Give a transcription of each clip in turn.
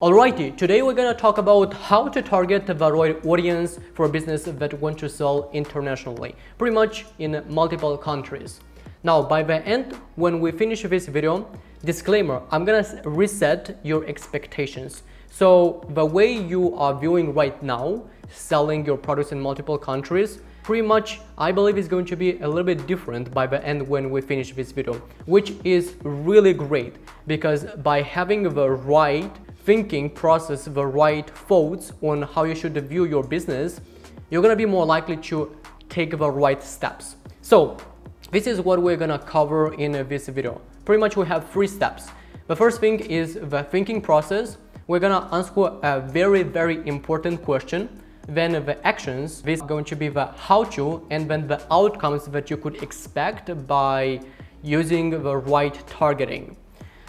Alrighty, today we're gonna talk about how to target the right audience for a business that wants to sell internationally, pretty much in multiple countries. Now, by the end, when we finish this video, disclaimer, I'm gonna reset your expectations. So the way you are viewing right now, selling your products in multiple countries, pretty much, I believe is going to be a little bit different by the end when we finish this video, which is really great because by having the right thinking process, the right thoughts on how you should view your business, you're gonna be more likely to take the right steps. So this is what we're gonna cover in this video. Pretty much we have 3 steps. The first thing is the thinking process. We're gonna answer a very important question. Then the actions, this is going to be the how-to, and then the outcomes that you could expect by using the right targeting.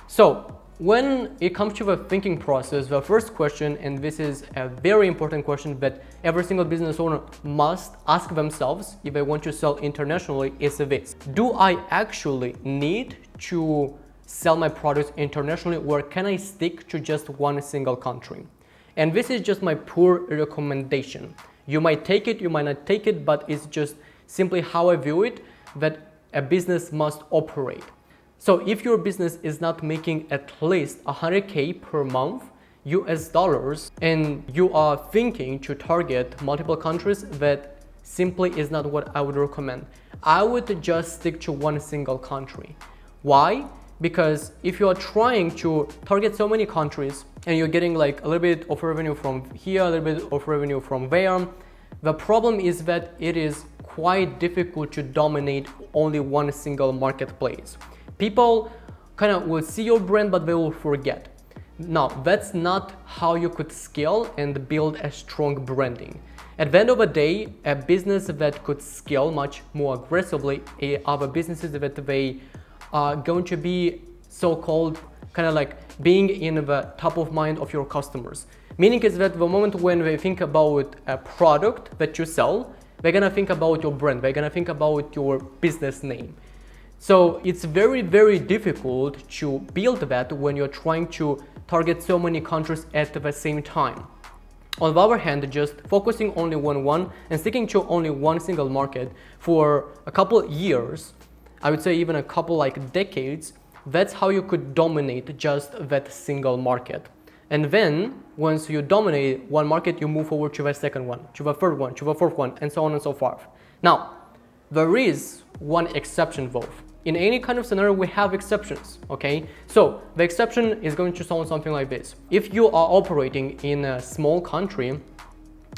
So when it comes to the thinking process, the first question, and this is a very important question that every single business owner must ask themselves if they want to sell internationally, is this: do I actually need to sell my products internationally, or can I stick to just one single country? And this is just my poor recommendation. You might take it, you might not take it, but it's just simply how I view it, that a business must operate. So if your business is not making at least 100K per month US dollars, and you are thinking to target multiple countries, that simply is not what I would recommend. I would just stick to one single country. Why? Because if you are trying to target so many countries and you're getting like a little bit of revenue from here, a little bit of revenue from there, the problem is that it is quite difficult to dominate only one single marketplace. People kind of will see your brand, but they will forget. Now, that's not how you could scale and build a strong branding. At the end of the day, a business that could scale much more aggressively are the businesses that they are going to be so-called kind of like being in the top of mind of your customers. Meaning is that the moment when they think about a product that you sell, they're gonna think about your brand, they're gonna think about your business name. So it's very difficult to build that when you're trying to target so many countries at the same time. On the other hand, just focusing only on one and sticking to only one single market for a couple years, I would say even a couple like decades, that's how you could dominate just that single market. And then once you dominate one market, you move forward to the second one, to the third one, to the fourth one, and so on and so forth. Now, there is one exception though. In any kind of scenario, we have exceptions, okay? So the exception is going to sound something like this. If you are operating in a small country,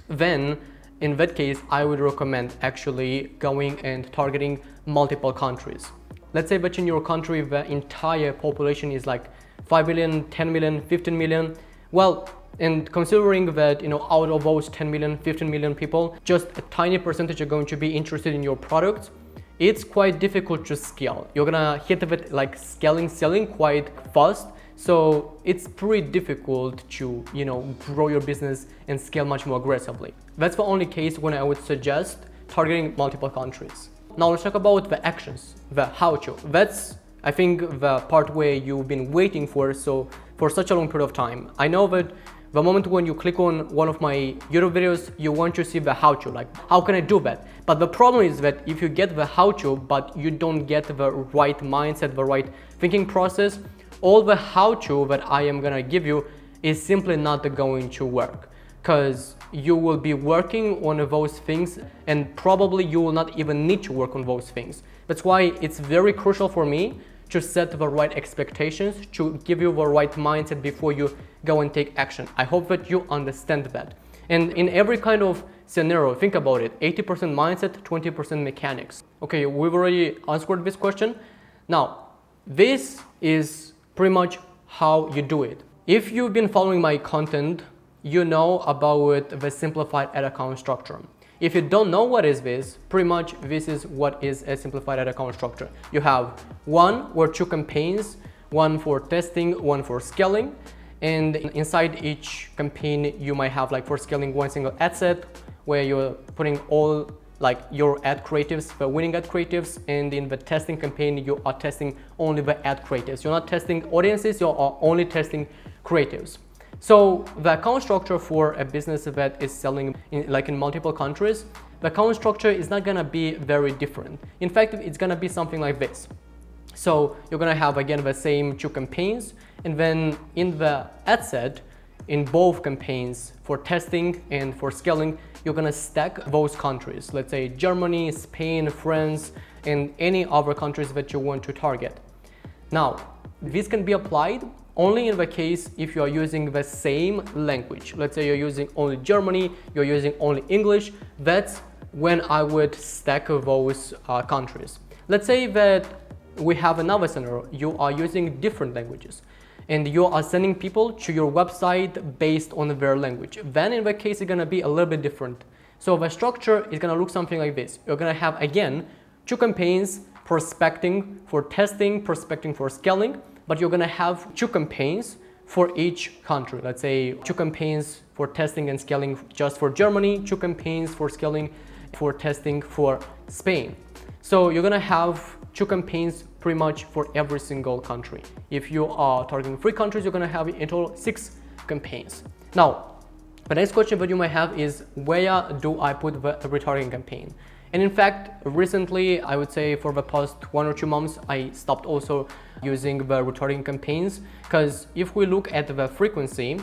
then in that case, I would recommend actually going and targeting multiple countries. Let's say that in your country, the entire population is like 5 million, 10 million, 15 million. Well, and considering that, out of those 10 million, 15 million people, just a tiny percentage are going to be interested in your product, it's quite difficult to scale. You're gonna hit it like selling quite fast. So it's pretty difficult to, grow your business and scale much more aggressively. That's the only case when I would suggest targeting multiple countries. Now let's talk about the actions, the how-to. That's, I think, the part where you've been waiting for such a long period of time. I know that the moment when you click on one of my YouTube videos, you want to see the how-to, like how can I do that? But the problem is that if you get the how-to, but you don't get the right mindset, the right thinking process, all the how-to that I am gonna give you is simply not going to work, because you will be working on those things and probably you will not even need to work on those things. That's why it's very crucial for me to set the right expectations, to give you the right mindset before you go and take action. I hope that you understand that. And in every kind of scenario, think about it, 80% mindset, 20% mechanics. Okay, we've already answered this question. Now, this is pretty much how you do it. If you've been following my content, you know about the simplified ad account structure. If you don't know what is this, pretty much this is what is a simplified ad account structure. You have 1 or 2 campaigns, one for testing, one for scaling, and inside each campaign you might have, like for scaling, one single ad set where you're putting all like your ad creatives, the winning ad creatives, and in the testing campaign you are testing only the ad creatives. You're not testing audiences, you are only testing creatives. So the account structure for a business that is selling in multiple countries, the account structure is not gonna be very different. In fact, it's gonna be something like this. So you're gonna have again the same 2 campaigns, and then in the ad set, in both campaigns for testing and for scaling, you're gonna stack those countries. Let's say Germany, Spain, France, and any other countries that you want to target. Now, this can be applied only in the case if you are using the same language. Let's say you're using only Germany, you're using only English. That's when I would stack those countries. Let's say that we have another scenario. You are using different languages and you are sending people to your website based on their language. Then in that case, it's gonna be a little bit different. So the structure is gonna look something like this. You're gonna have, again, 2 campaigns, prospecting for testing, prospecting for scaling, but you're gonna have 2 campaigns for each country. Let's say 2 campaigns for testing and scaling just for Germany, 2 campaigns for scaling for testing for Spain. So you're gonna have 2 campaigns pretty much for every single country. If you are targeting 3 countries, you're gonna have in total 6 campaigns. Now, the next question that you might have is, where do I put the retargeting campaign? And in fact, recently, I would say for the past 1 or 2 months, I stopped also using the retargeting campaigns, because if we look at the frequency,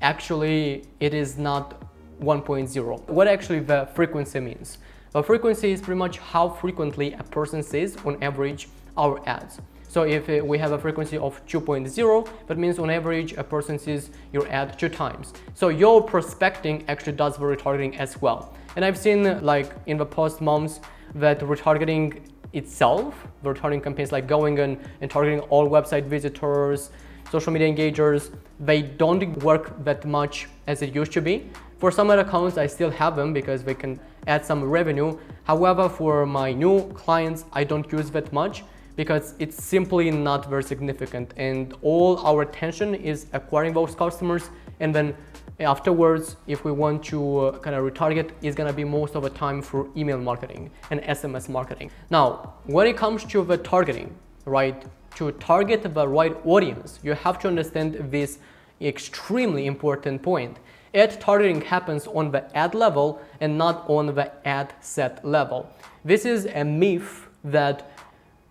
actually it is not 1.0. What actually the frequency means? The frequency is pretty much how frequently a person sees on average our ads. So if we have a frequency of 2.0, that means on average a person sees your ad 2 times. So your prospecting actually does the retargeting as well. And I've seen like in the past months that retargeting itself, the retargeting campaigns like going and targeting all website visitors, social media engagers, they don't work that much as it used to be. For some other accounts, I still have them because they can add some revenue. However, for my new clients, I don't use that much because it's simply not very significant. And all our attention is acquiring those customers. And then afterwards, if we want to kind of retarget, it's gonna be most of the time through email marketing and SMS marketing. Now, when it comes to the targeting, right? To target the right audience, you have to understand this extremely important point. Ad targeting happens on the ad level and not on the ad set level. This is a myth that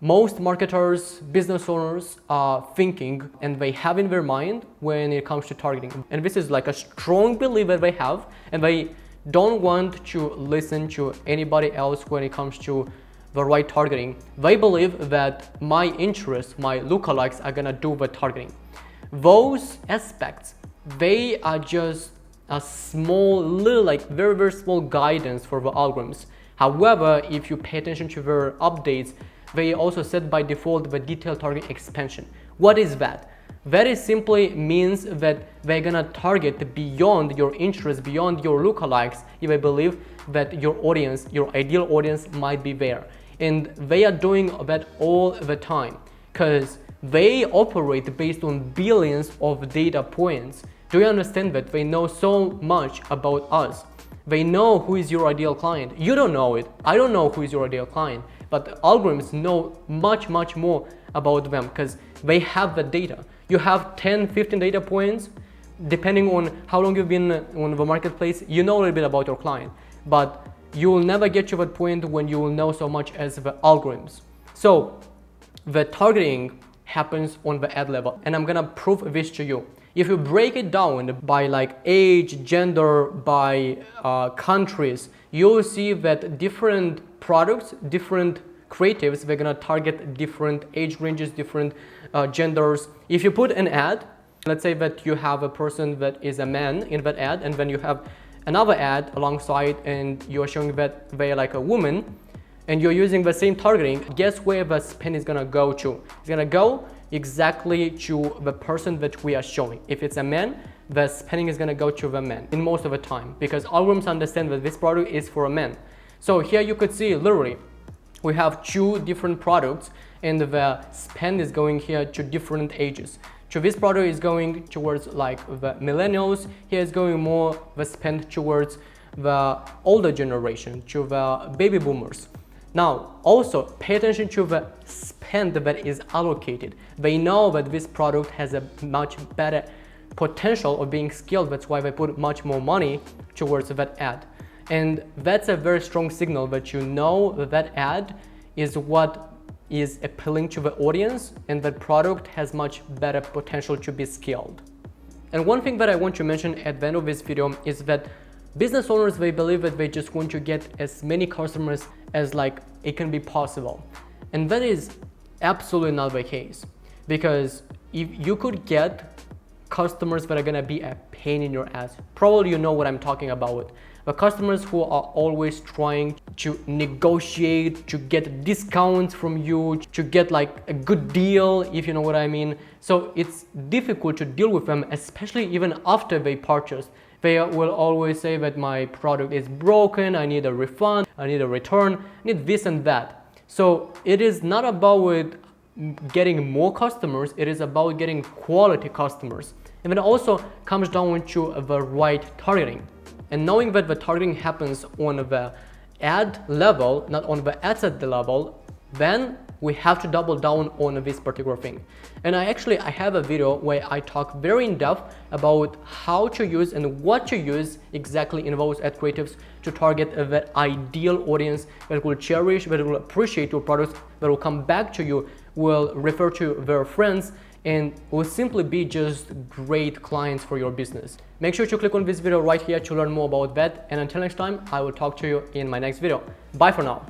most marketers, business owners are thinking and they have in their mind when it comes to targeting. And this is like a strong belief that they have, and they don't want to listen to anybody else when it comes to the right targeting. They believe that my interests, my lookalikes are gonna do the targeting. Those aspects, they are just a small, little, like very, very small guidance for the algorithms. However, if you pay attention to their updates, they also set by default the detailed targeting expansion. What is that? That is simply means that they're gonna target beyond your interests, beyond your lookalikes, if they believe that your audience, your ideal audience might be there. And they are doing that all the time because they operate based on billions of data points. Do you understand that? They know so much about us. They know who is your ideal client. You don't know it. I don't know who is your ideal client. But algorithms know much, much more about them because they have the data. You have 10, 15 data points. Depending on how long you've been on the marketplace, you know a little bit about your client. But you will never get to that point when you will know so much as the algorithms. So the targeting happens on the ad level. And I'm gonna prove this to you. If you break it down by like age, gender, by countries, you'll see that different products, different creatives, they're gonna target different age ranges, different genders. If you put an ad, let's say that you have a person that is a man in that ad, and then you have another ad alongside and you're showing that they're like a woman, and you're using the same targeting, guess where the spend is gonna go to? It's gonna go exactly to the person that we are showing. If it's a man, the spending is gonna go to the man in most of the time because algorithms understand that this product is for a man. So here you could see literally we have 2 different products and the spend is going here to different ages. So this product is going towards like the millennials, here is going more the spend towards the older generation, to the baby boomers. Now, also pay attention to the spend that is allocated. They know that this product has a much better potential of being scaled. That's why they put much more money towards that ad. And that's a very strong signal that you know that ad is what is appealing to the audience, and that product has much better potential to be scaled. And one thing that I want to mention at the end of this video is that business owners, they believe that they just want to get as many customers as it can be possible. And that is absolutely not the case, because if you could get customers that are gonna be a pain in your ass, probably you know what I'm talking about. The customers who are always trying to negotiate, to get discounts from you, to get a good deal, if you know what I mean. So it's difficult to deal with them, especially even after they purchase. They will always say that my product is broken, I need a refund, I need a return, I need this and that. So it is not about getting more customers, it is about getting quality customers. And it also comes down to the right targeting. And knowing that the targeting happens on the ad level, not on the ad set level, then we have to double down on this particular thing. And I have a video where I talk very in depth about how to use and what to use exactly in those ad creatives to target the ideal audience that will cherish, that will appreciate your products, that will come back to you, will refer to their friends, and will simply be just great clients for your business. Make sure to click on this video right here to learn more about that. And until next time, I will talk to you in my next video. Bye for now.